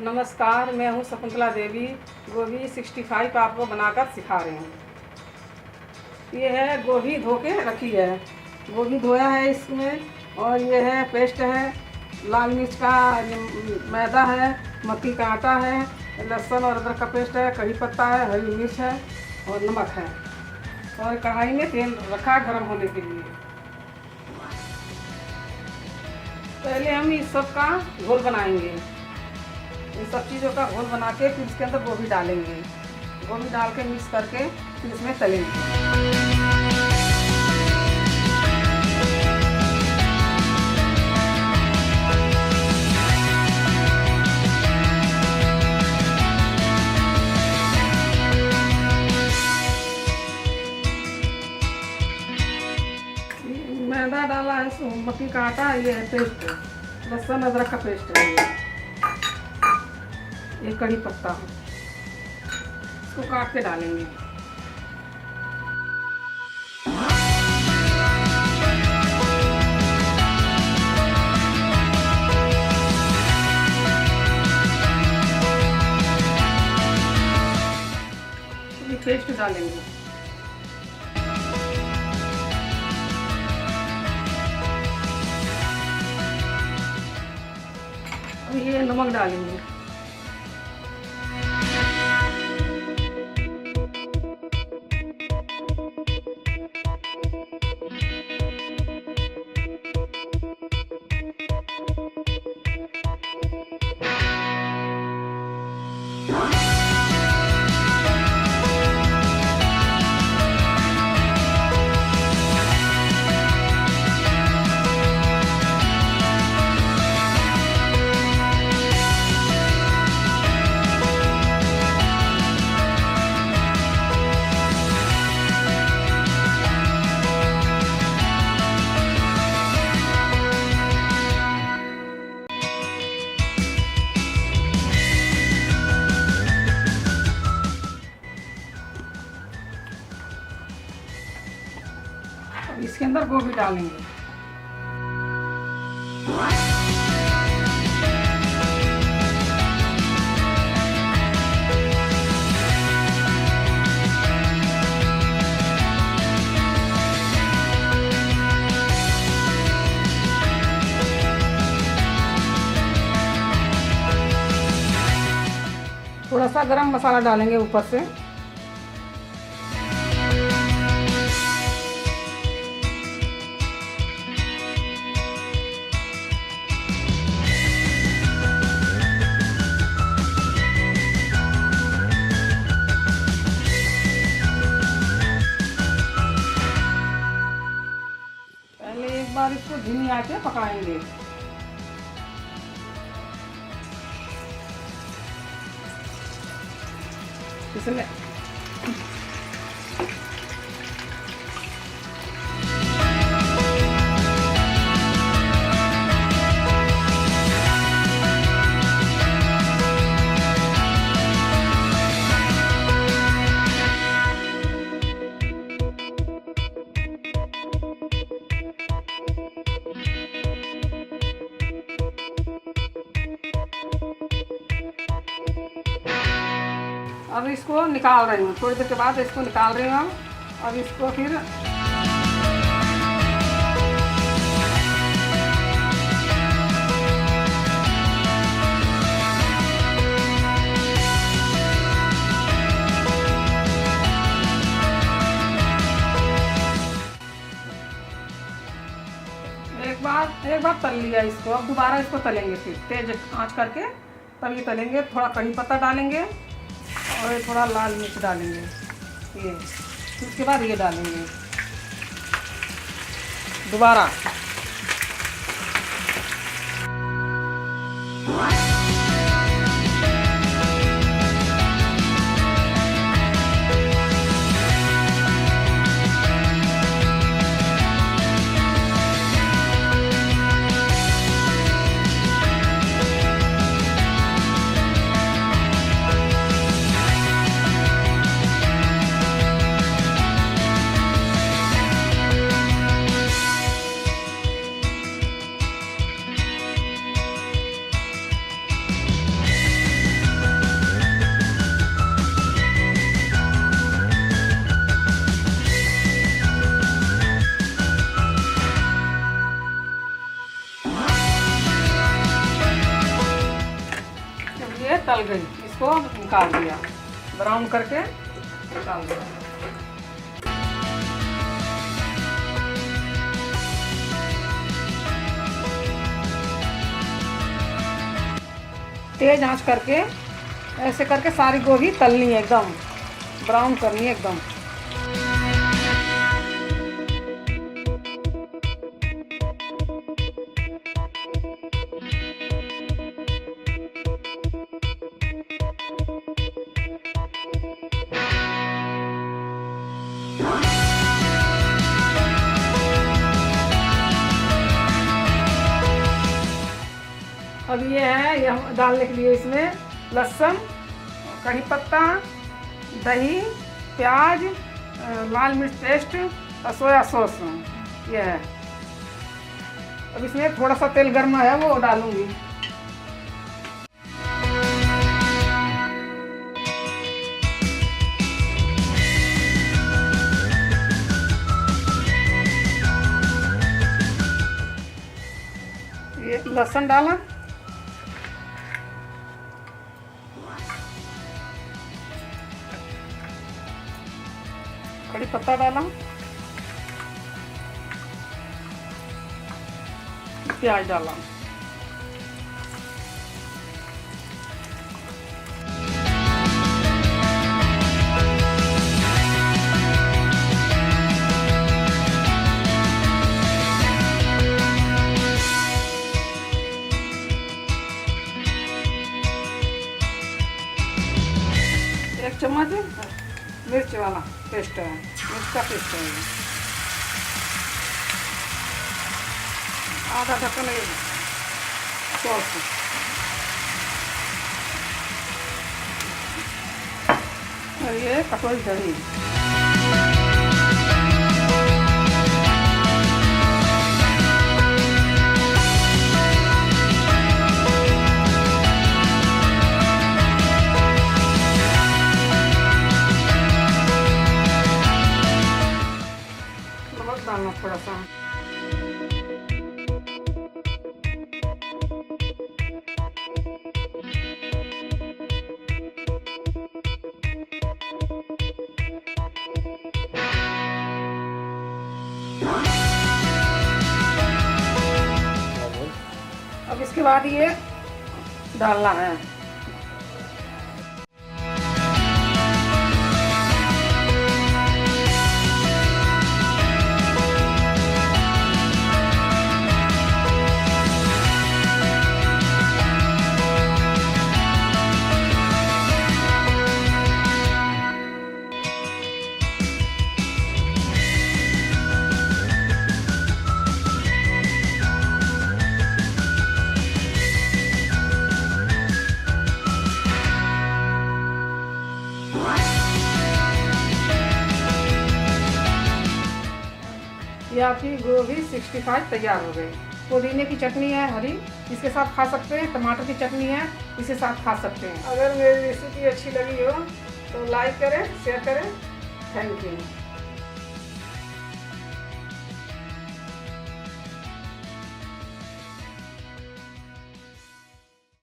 नमस्कार, मैं हूँ शकुंतला देवी। गोभी 65 आपको बनाकर सिखा रही हूँ। ये है गोभी धो के रखी है, गोभी धोया है इसमें। और ये है पेस्ट है, लाल मिर्च का मैदा है, मक्की का आटा है, लहसुन और अदरक का पेस्ट है, कड़ी पत्ता है, हरी मिर्च है और नमक है। और कढ़ाई में तेल रखा है गर्म होने के लिए। पहले हम इस सब का घोल बनाएंगे। इन सब चीज़ों का घोल बना के फिर इसके अंदर गोभी डालेंगे। गोभी डाल के मिक्स करके फिर इसमें तलेंगे। मैदा डाला है, मक्की का आटा, ये है पेस्ट, लहसुन अदरक का पेस्ट है, ये कड़ी पत्ता है, इसको काट के डालेंगे। ये पेस्ट डालेंगे। अब ये नमक डालेंगे। अब इसके अंदर गोभी डालेंगे। थोड़ा सा गरम मसाला डालेंगे ऊपर से। पहले एक बार इसको धीमी आंच पे पकाएंगे। इसमें अब इसको निकाल रही हूँ, थोड़ी देर के बाद इसको निकाल रही हूँ। अब इसको फिर एक बार तल लिया इसको। अब दोबारा इसको तलेंगे, फिर तेज आंच करके तब ये तलेंगे। थोड़ा कड़ी पत्ता डालेंगे और थोड़ा लाल मिर्च डालेंगे, ये उसके बाद ये डालेंगे दोबारा। ये तल गई, इसको निकाल दिया, ब्राउन करके निकाल दिया। तेज आंच करके ऐसे करके सारी गोभी तलनी है, एकदम ब्राउन करनी है एकदम। अब ये है, ये हम डालने के लिए इसमें लहसुन, कड़ी पत्ता, दही, प्याज, लाल मिर्च पेस्ट और सोया सॉस, ये है। अब इसमें थोड़ा सा तेल गर्म है वो डालूंगी। ये लहसुन डाला, कड़ी पत्ता डाला, प्याज डाला, एक चम्मच मिर्च वाला पेस्ट है, मिर्च का पेस्ट है, आधा ढक्कन लगेगा सॉस, और ये कटोरी दही। डालना थोड़ा सा, अब इसके बाद ये डालना है। ये आपकी गोभी 65 तैयार हो गई। पुदीने की चटनी है हरी, इसके साथ खा सकते हैं। टमाटर की चटनी है, इसके साथ खा सकते हैं। अगर मेरी रेसिपी अच्छी लगी हो तो लाइक करें, शेयर करें। Thank you.